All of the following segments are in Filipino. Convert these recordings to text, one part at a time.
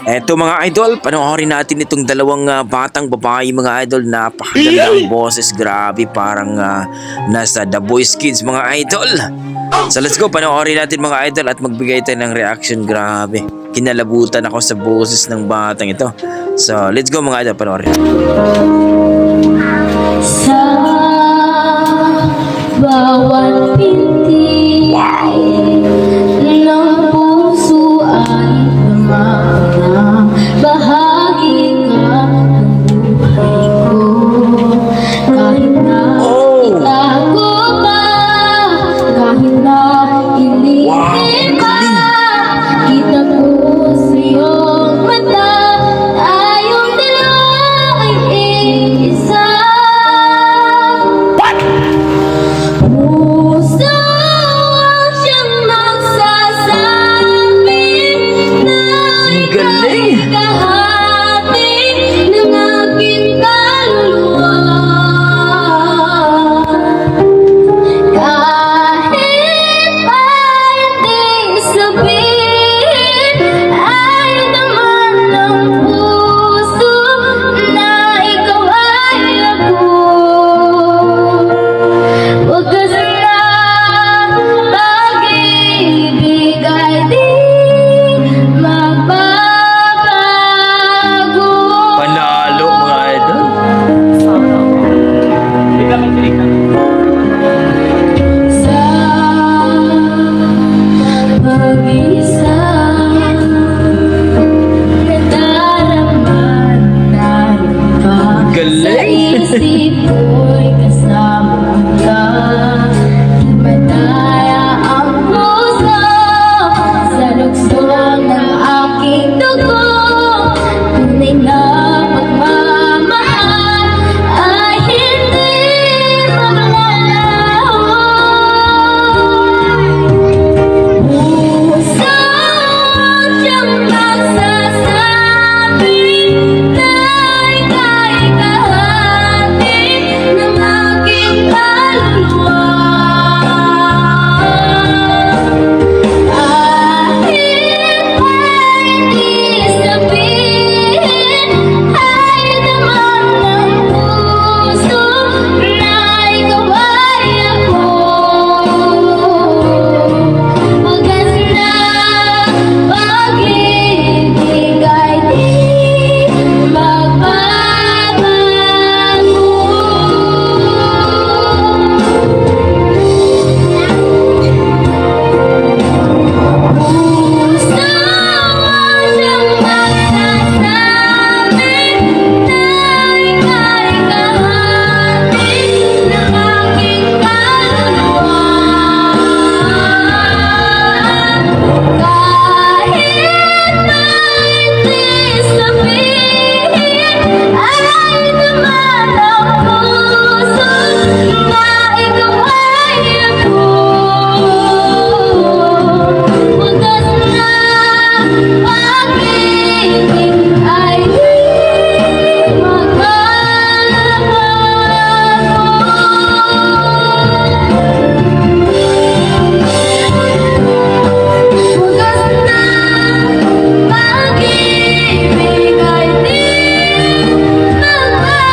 Eto mga idol, panoorin natin itong dalawang batang babae mga idol. Napakaganda ang boses, grabe, parang nasa The Voice Kids mga idol. So let's go, panoorin natin mga idol at magbigay tayo ng reaction, grabe. Kinalabutan ako sa boses ng batang ito. So let's go mga idol, panoorin. Sa bawat pinti ng puso ay lumang bahagi ka ng buhay ko. Kahit na itago pa, kahit na ilihim pa, kita ko sa iyong mata, tayong dalawa ay iisa. Puso ang siyang magsasabing na ika'y kahati ng aking kaluluwa. Kahit pa hindi sabihin, ay naman ng puso na ikaw ay ako. Wagas na pag-ibig ay di magbabago. Panalo mga idol. Sa pag-isa, nadarama na iba. Galing. Sa isip ko'y kasama ka. Di madaya ang puso sa lukso ng aking dugo. Tunay na pagmamahal ay hindi maglalaho. Puso siyang magsasabing na ika'y kahati ng aking kaluluwa. Kahit pa hindi sabihin, ay naman ng puso na ikaw ay ako. Wagas na pag-ibig ay di magbabago. Puso ang siyang magsasabing na ika'y kahati ng aking kaluluwa. Kahit pa hindi sabihin, ay naman ang puso na ikaw ay ako. Wagas na pag-ibig ay di magbabago. Wagas na pag-ibig ay di magbabago.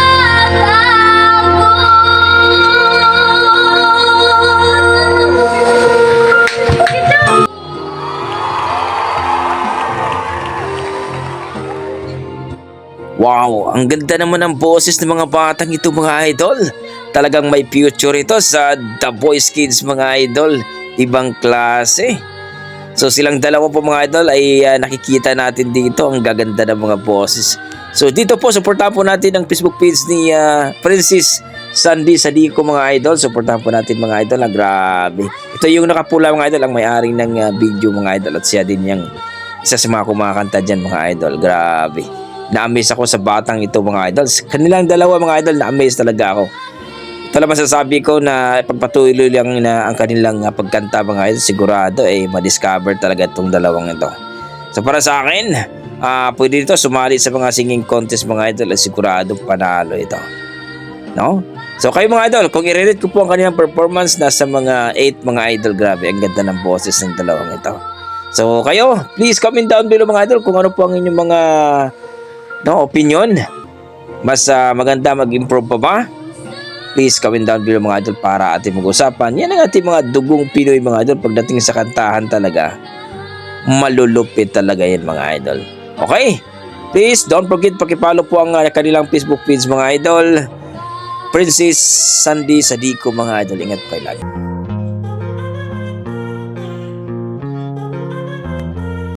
Wow, ang ganda naman ng boses ng mga batang ito mga idol. Talagang may future ito sa The Voice Kids mga idol. Ibang klase. So silang dalawa po mga idol ay nakikita natin dito. Ang gaganda ng mga boses. So dito po, supportahan po natin ang Facebook page ni Princess Sandy Sadico mga idol. Supportahan po natin mga idol. Grabe. Ito yung nakapula mga idol, ang may-ari ng video mga idol. At siya din yung isa sa mga kumakanta dyan mga idol. Grabe. Na-amaze ako sa batang ito mga idol. Kanilang dalawa mga idol, na-amaze talaga ako. Ito lang masasabi ko na pagpatuloy lang na ang kanilang pagkanta mga idol, sigurado ma-discover talaga itong dalawang ito. So para sa akin, pwede dito sumali sa mga singing contest mga idol at sigurado panalo ito. No? So kayo mga idol, kung i-rate ko po ang kanilang performance, nasa mga 8 mga idol. Grabe, ang ganda ng boses ng dalawang ito. So kayo, please comment down below mga idol kung ano po ang inyong mga opinion. Mas maganda mag-improve pa ba? Please comment down below mga idol para ating mag-usapan. Yan ang ating mga dugong Pinoy mga idol. Pagdating sa kantahan talaga, malulupit talaga yan mga idol. Okay? Please don't forget pakipollow po ang kanilang Facebook page mga idol. Princess Sandy Sadico mga idol. Ingat po kayo lagi.